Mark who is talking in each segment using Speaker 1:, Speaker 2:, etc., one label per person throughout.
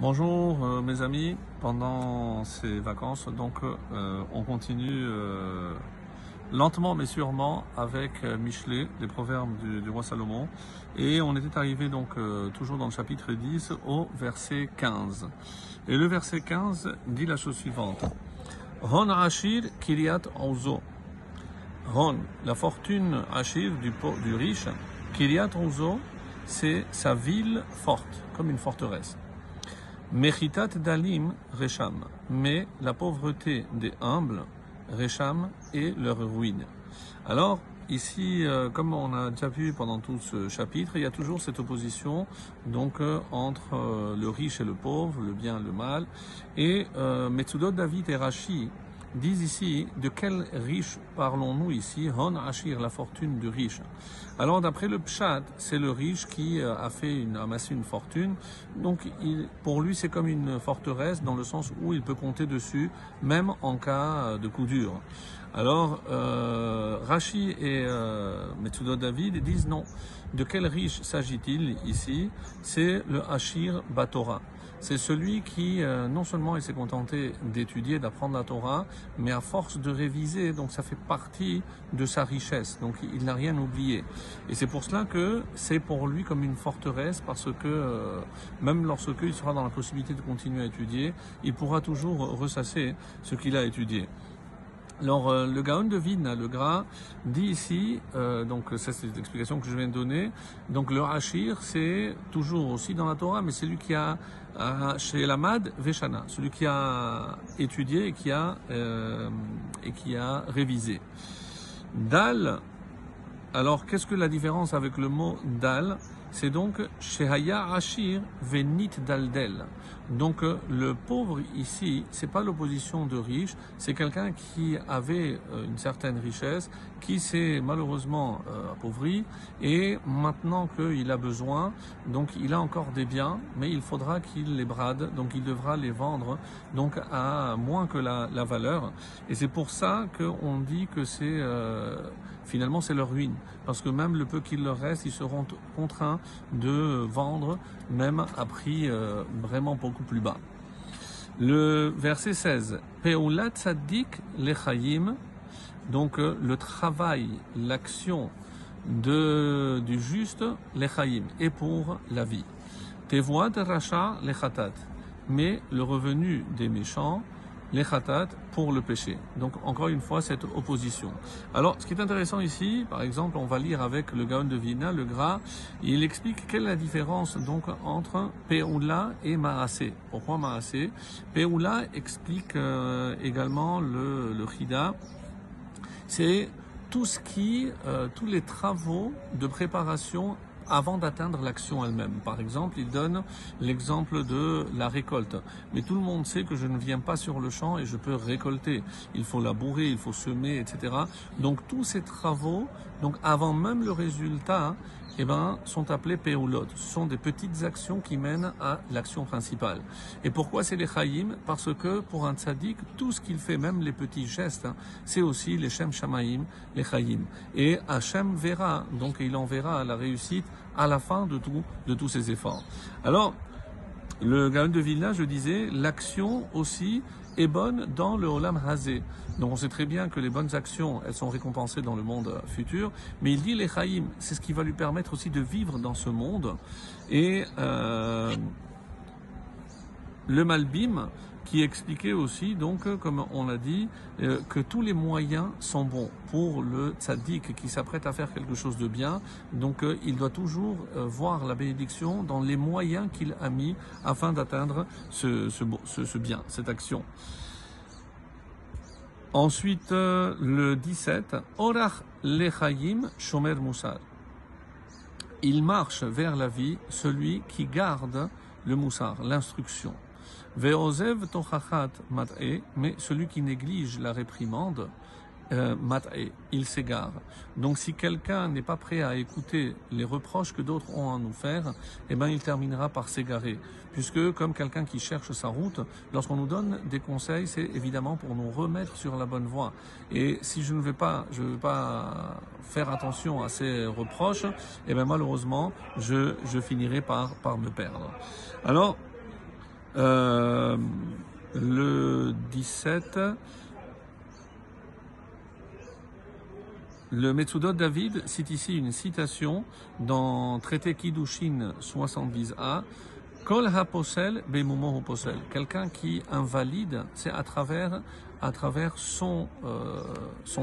Speaker 1: Bonjour mes amis, pendant ces vacances, on continue lentement mais sûrement avec Michelet, les proverbes du roi Salomon, et on était arrivé toujours dans le chapitre 10 au verset 15. Et le verset 15 dit la chose suivante: Hon Ashir Kiryat Ozo. Hon, la fortune Ashir du riche, Kiryat Ozo, c'est sa ville forte, comme une forteresse. Mechitat Dalim Resham, mais la pauvreté des humbles, Resham, est leur ruine. Alors, ici, comme on a déjà vu pendant tout ce chapitre, il y a toujours cette opposition entre le riche et le pauvre, le bien et le mal. Et Metsudot David et Rashi disent ici, de quel riche parlons-nous ici? Hon Ashir, la fortune du riche. Alors d'après le Pshat, c'est le riche qui a amassé une fortune. Donc pour lui c'est comme une forteresse dans le sens où il peut compter dessus, même en cas de coup dur. Alors Rashi et Metsudot David disent non. De quel riche s'agit-il ici? C'est le Ashir Batora. C'est celui qui, non seulement il s'est contenté d'étudier, d'apprendre la Torah, mais à force de réviser, donc ça fait partie de sa richesse. Donc il n'a rien oublié. Et c'est pour cela que c'est pour lui comme une forteresse, parce que même lorsqu'il sera dans la possibilité de continuer à étudier, il pourra toujours ressasser ce qu'il a étudié. Alors, le Gaon de Vilna, le Gra, dit ici, ça c'est l'explication que je viens de donner, donc le Hachir, c'est toujours aussi dans la Torah, mais c'est celui qui a, chez Lamad Veshana, celui qui a étudié et qui a révisé. Dal, alors qu'est-ce que la différence avec le mot Dal? C'est donc Shehaya Ashir Venit Daldel. Donc le pauvre ici, c'est pas l'opposition de riche, c'est quelqu'un qui avait une certaine richesse, qui s'est malheureusement appauvri, et maintenant qu'il a besoin, donc il a encore des biens, mais il faudra qu'il les brade, donc il devra les vendre donc à moins que la valeur. Et c'est pour ça qu'on dit que c'est finalement c'est leur ruine, parce que même le peu qu'il leur reste, ils seront contraints de vendre même à prix vraiment beaucoup plus bas. Le verset 16, Peulat Tzaddik Lechayim, donc le travail, l'action du juste, Lechayim, est pour la vie. Tevoat Racha Lechatat, mais le revenu des méchants, les khatat, pour le péché. Donc encore une fois cette opposition. Alors ce qui est intéressant ici, par exemple, on va lire avec le Gaon de Vilna, le Gra, il explique quelle est la différence donc entre Peoula et Maasé. Pourquoi Maasé? Peoula explique également le Chida, c'est tout tous les travaux de préparation avant d'atteindre l'action elle-même. Par exemple, il donne l'exemple de la récolte. Mais tout le monde sait que je ne viens pas sur le champ et je peux récolter. Il faut labourer, il faut semer, etc. Donc tous ces travaux, donc avant même le résultat, sont appelés peoulot. Ce sont des petites actions qui mènent à l'action principale. Et pourquoi c'est les chayim? Parce que pour un tzaddik, tout ce qu'il fait, même les petits gestes, c'est aussi les shem shamaim, les chayim. Et Hachem verra, donc il en verra la réussite à la fin de tous ces efforts. Alors, le Gaon de Vilna, je disais, l'action aussi est bonne dans le Olam Hazé. Donc on sait très bien que les bonnes actions, elles sont récompensées dans le monde futur, mais il dit les Chaïm, c'est ce qui va lui permettre aussi de vivre dans ce monde. Et le Malbim, qui expliquait aussi, donc, comme on l'a dit, que tous les moyens sont bons pour le tzaddik qui s'apprête à faire quelque chose de bien. Donc, il doit toujours voir la bénédiction dans les moyens qu'il a mis afin d'atteindre ce bien, cette action. Ensuite, le 17, Orach lechayim shomer musar. Il marche vers la vie, celui qui garde le moussar, l'instruction. Ve'ozev tochachat mat'e, mais celui qui néglige la réprimande, mat'e, il s'égare. Donc si quelqu'un n'est pas prêt à écouter les reproches que d'autres ont à nous faire, il terminera par s'égarer. Puisque comme quelqu'un qui cherche sa route, lorsqu'on nous donne des conseils, c'est évidemment pour nous remettre sur la bonne voie. Et si je ne vais pas faire attention à ces reproches, malheureusement, je finirai par me perdre. Alors, Le 17, le Metsudot David cite ici une citation dans Traité Kiddushin 70a. Kol haposel bemumo haposel. Quelqu'un qui invalide, c'est à travers son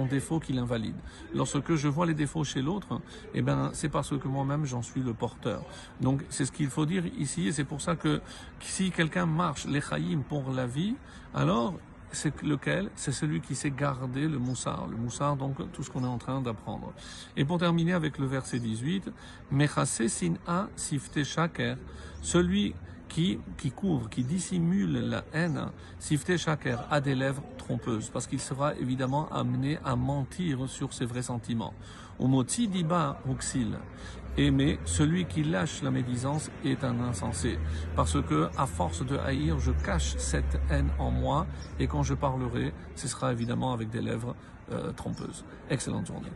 Speaker 1: défaut qu'il invalide. Lorsque je vois les défauts chez l'autre, eh ben, c'est parce que moi-même j'en suis le porteur. Donc c'est ce qu'il faut dire ici, et c'est pour ça que si quelqu'un marche les chayim pour la vie, alors c'est lequel? C'est celui qui sait garder le moussard. Le moussard, donc, tout ce qu'on est en train d'apprendre. Et pour terminer avec le verset 18, Mechase sin'a sifte shaker, celui qui couvre, qui dissimule la haine, sifte shaker, a des lèvres trompeuses, parce qu'il sera évidemment amené à mentir sur ses vrais sentiments. Umotzi diba huxil. Mais celui qui lâche la médisance est un insensé, parce que à force de haïr, je cache cette haine en moi, et quand je parlerai, ce sera évidemment avec des lèvres trompeuses. Excellente journée.